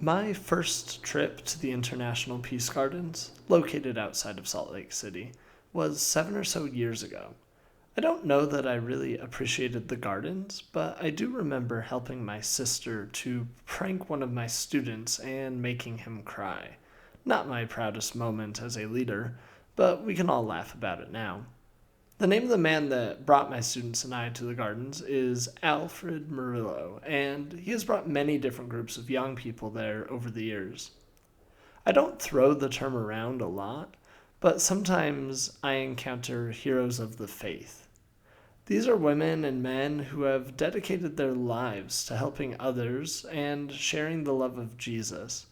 My first trip to the International Peace Gardens, located outside of Salt Lake City, was 7 or so years ago. I don't know that I really appreciated the gardens, but I do remember helping my sister to prank one of my students and making him cry. Not my proudest moment as a leader, but we can all laugh about it now. The name of the man that brought my students and I to the gardens is Alfred Murillo, and he has brought many different groups of young people there over the years. I don't throw the term around a lot, but sometimes I encounter heroes of the faith. These are women and men who have dedicated their lives to helping others and sharing the love of Jesus.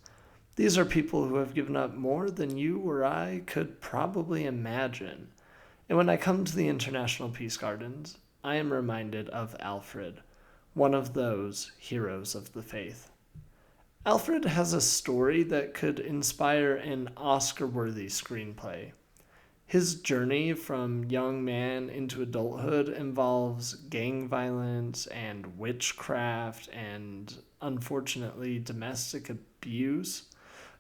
These are people who have given up more than you or I could probably imagine. And when I come to the International Peace Gardens, I am reminded of Alfred, one of those heroes of the faith. Alfred has a story that could inspire an Oscar-worthy screenplay. His journey from young man into adulthood involves gang violence and witchcraft and, unfortunately, domestic abuse.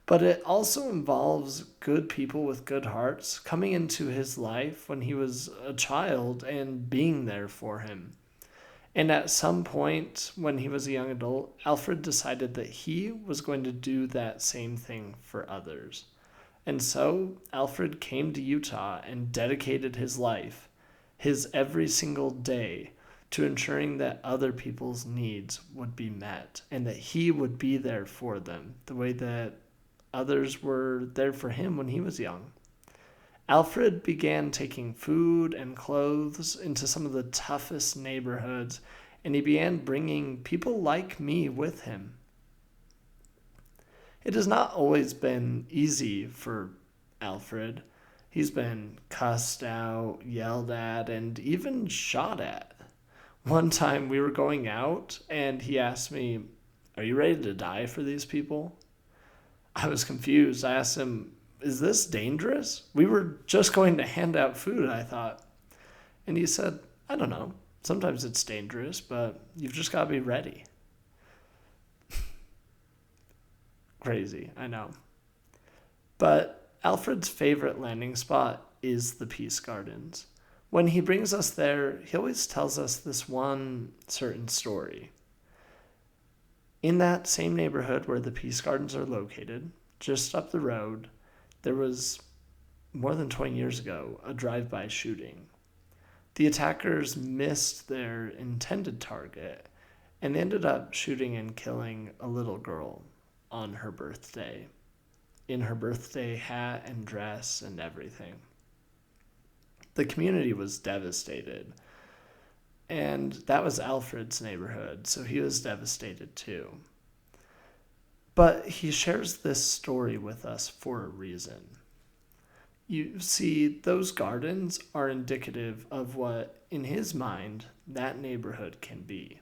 But it also involves good people with good hearts coming into his life when he was a child and being there for him. And at some point, when he was a young adult, Alfred decided that he was going to do that same thing for others. And so, Alfred came to Utah and dedicated his life, his every single day, to ensuring that other people's needs would be met and that he would be there for them the way that others were there for him when he was young. Alfred began taking food and clothes into some of the toughest neighborhoods, and he began bringing people like me with him. It has not always been easy for Alfred. He's been cussed out, yelled at, and even shot at. One time we were going out, and he asked me, "Are you ready to die for these people?" I was confused. I asked him, "Is this dangerous? We were just going to hand out food," I thought. And he said, "I don't know. Sometimes it's dangerous, but you've just got to be ready." Crazy, I know. But Alfred's favorite landing spot is the Peace Gardens. When he brings us there, he always tells us this one certain story. In that same neighborhood where the Peace Gardens are located, just up the road, there was, more than 20 years ago, a drive-by shooting. The attackers missed their intended target and ended up shooting and killing a little girl on her birthday, in her birthday hat and dress and everything. The community was devastated. And that was Alfred's neighborhood, so he was devastated too. But he shares this story with us for a reason. You see, those gardens are indicative of what, in his mind, that neighborhood can be.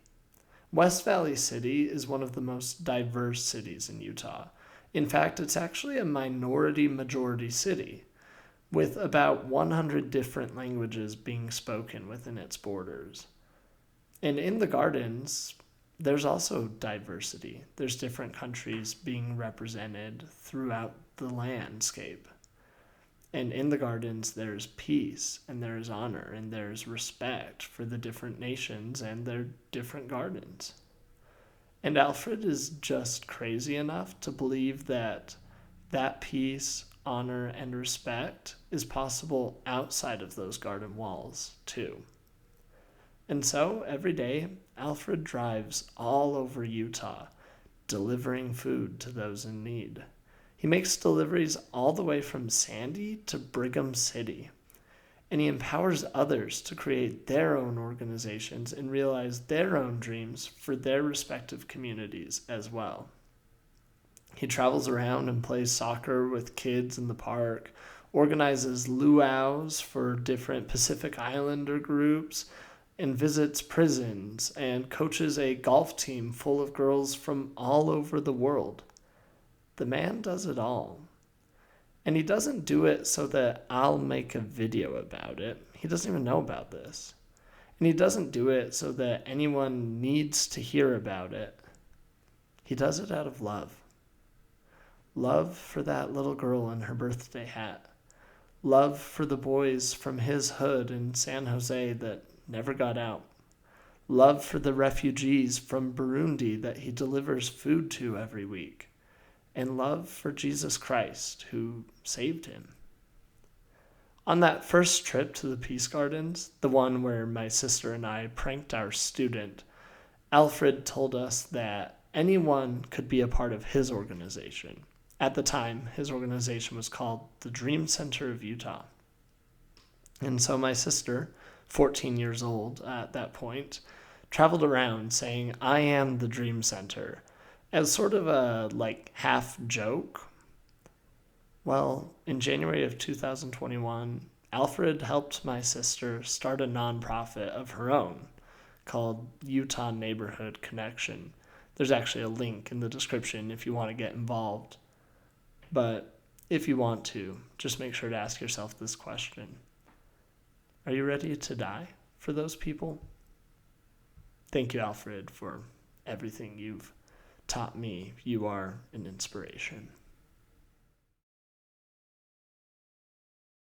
West Valley City is one of the most diverse cities in Utah. In fact, it's actually a minority-majority city, with about 100 different languages being spoken within its borders. And in the gardens, there's also diversity. There's different countries being represented throughout the landscape. And in the gardens, there's peace, and there's honor, and there's respect for the different nations and their different gardens. And Alfred is just crazy enough to believe that that peace, honor, and respect is possible outside of those garden walls, too. And so, every day, Alfred drives all over Utah, delivering food to those in need. He makes deliveries all the way from Sandy to Brigham City. And he empowers others to create their own organizations and realize their own dreams for their respective communities as well. He travels around and plays soccer with kids in the park, organizes luau's for different Pacific Islander groups, and visits prisons and coaches a golf team full of girls from all over the world. The man does it all. And he doesn't do it so that I'll make a video about it. He doesn't even know about this. And he doesn't do it so that anyone needs to hear about it. He does it out of love. Love for that little girl in her birthday hat. Love for the boys from his hood in San Jose that never got out. Love for the refugees from Burundi that he delivers food to every week. And love for Jesus Christ, who saved him. On that first trip to the Peace Gardens, the one where my sister and I pranked our student, Alfred told us that anyone could be a part of his organization. At the time, his organization was called the Dream Center of Utah. And so my sister, 14 years old at that point, traveled around saying, "I am the Dream Center," as sort of a half joke. Well, in January of 2021, Alfred helped my sister start a nonprofit of her own called Utah Neighborhood Connection. There's actually a link in the description if you want to get involved. But if you want to, just make sure to ask yourself this question. Are you ready to die for those people? Thank you, Alfred, for everything you've taught me. You are an inspiration.